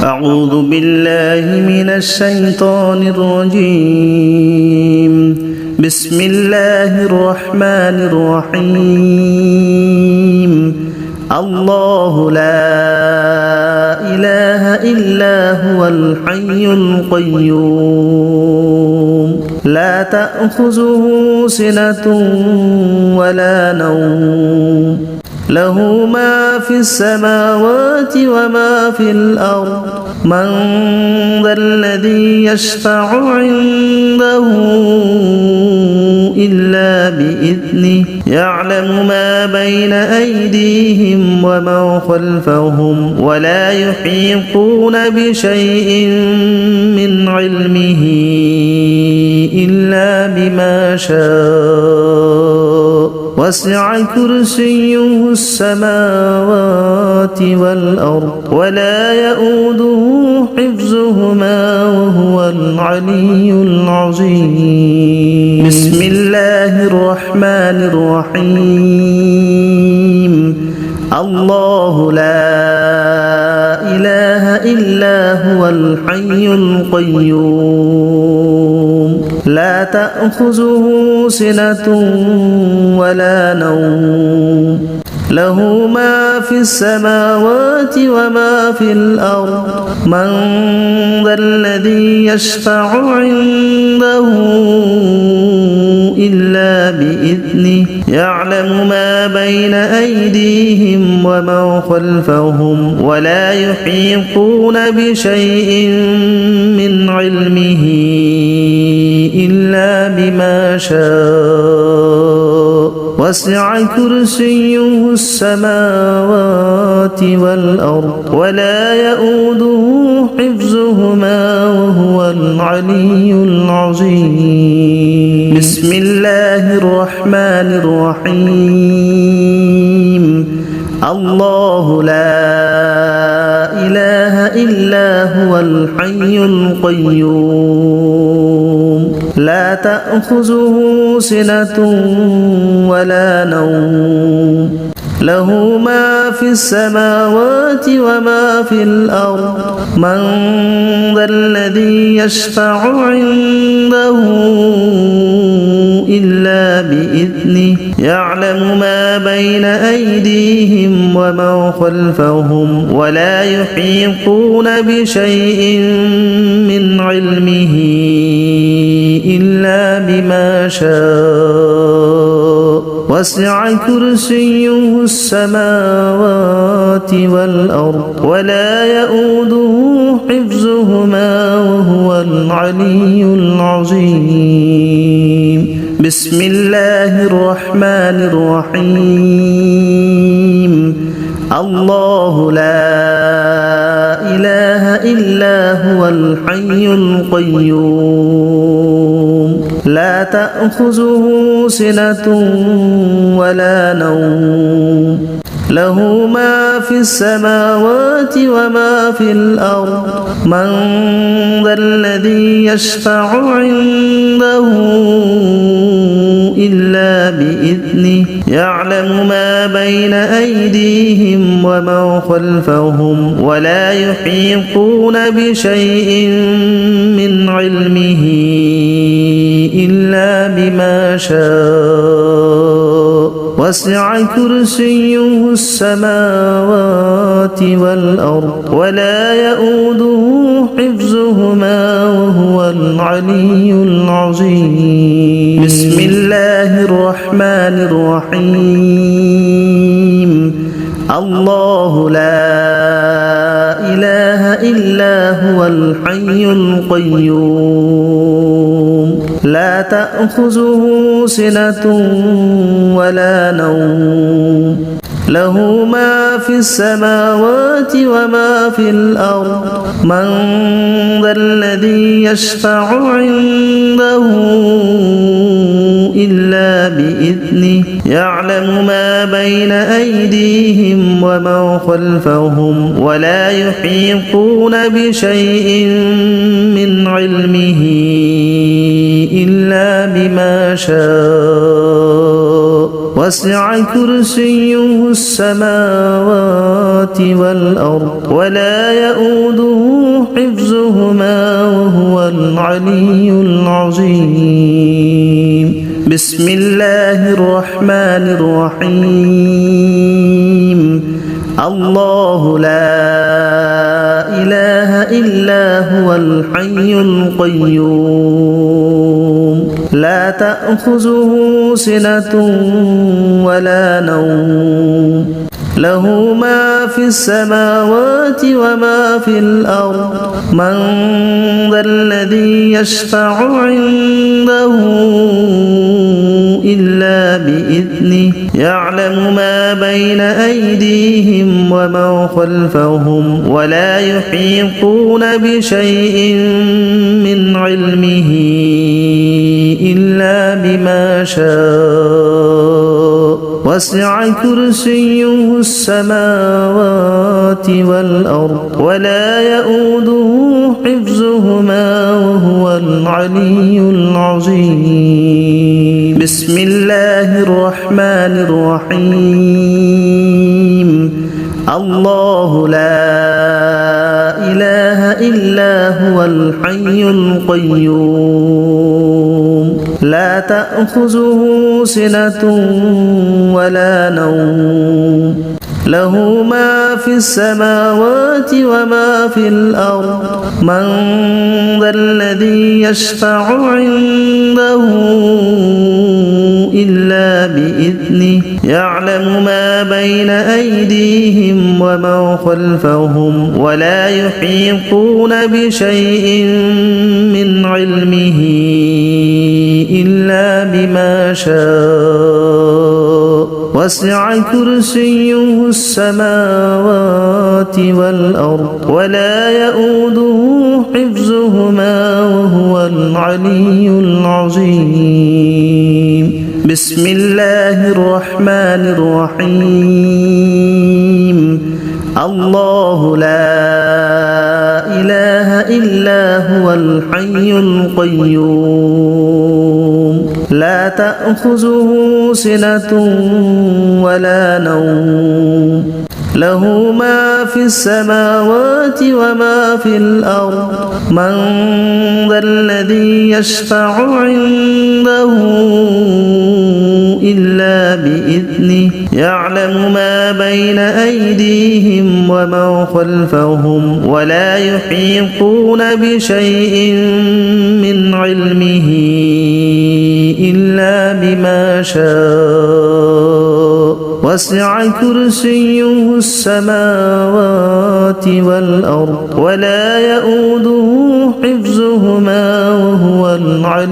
أعوذ بالله من الشيطان الرجيم بسم الله الرحمن الرحيم الله لا إله إلا هو الحي القيوم لا تأخذه سنة ولا نوم له ما في السماوات وما في الأرض من ذا الذي يشفع عنده إلا بإذنه يعلم ما بين أيديهم وما خلفهم ولا يحيطون بشيء من علمه إلا بما شاء وسع كرسيه السماوات والأرض ولا يؤوده حفظهما وهو العلي العظيم بسم الله الرحمن الرحيم الله لا إله إلا هو الحي القيوم لا تأخذه سنة ولا نوم له ما في السماوات وما في الأرض من ذا الذي يشفع عنده إلا بإذنه يعلم ما بين أيديهم وما خلفهم ولا يحيطون بشيء من علمه إلا بما شاء وسع كرسيه السماوات والأرض ولا يؤوده حفظهما وهو العلي العظيم بسم الله الرحمن الرحيم الله لا إله إلا هو الحي القيوم لا تأخذه سنة ولا نوم له ما في السماوات وما في الأرض من ذا الذي يشفع عنده إلا بإذنه يعلم ما بين أيديهم وما خلفهم ولا يحيطون بشيء من علمه إلا بما شاء وسع كرسيه السماوات والأرض ولا يؤوده حفظهما وهو العلي العظيم بسم الله الرحمن الرحيم الله لا إله إلا هو الحي القيوم لا تأخذه سنة ولا نوم له ما في السماوات وما في الأرض من ذا الذي يشفع عنده إلا بإذنه يعلم ما بين أيديهم وما خلفهم ولا يحيطون بشيء من علمه إلا بما شاء وسع كرسيه السماوات والأرض ولا يؤوده حفظهما وهو العلي العظيم بسم الله الرحمن الرحيم الله لا إله إلا هو الحي القيوم لا تأخذه سنة ولا نوم له ما في السماوات وما في الأرض من ذا الذي يشفع عنده إلا بإذنه يعلم ما بين أيديهم وما خلفهم ولا يحيطون بشيء من علمه إلا بما شاء وسع كرسيه السماوات والأرض ولا يؤوده العلي العظيم بسم الله الرحمن الرحيم الله لا إله إلا هو الحي القيوم لا تأخذه سنة ولا نوم له ما في السماوات وما في الأرض من ذا الذي يشفع عنده إلا بإذنه يعلم ما بين أيديهم وما خلفهم ولا يحيطون بشيء من علمه إلا بما شاء وسع كرسيه السماوات والأرض ولا يؤوده حفظهما وهو العلي العظيم بسم الله الرحمن الرحيم الله لا إله إلا هو الحي القيوم لا تأخذه سنة ولا نوم له ما في السماوات وما في الأرض من ذا الذي يشفع عنده إلا بإذنه يعلم ما بين أيديهم وما خلفهم ولا يحيطون بشيء من علمه إلا بما شاء وسع كرسيه السماوات والأرض ولا يؤوده حفظهما وهو العلي العظيم بسم الله الرحمن الرحيم الله لا إله إلا هو الحي القيوم لا تأخذه سنة ولا نوم له ما في السماوات وما في الأرض من ذا الذي يشفع عنده إلا بإذنه يعلم ما بين أيديهم وما خلفهم ولا يحيطون بشيء من علمه إلا بما شاء وسع كرسيه السماوات والأرض ولا يؤوده حفظهما وهو العلي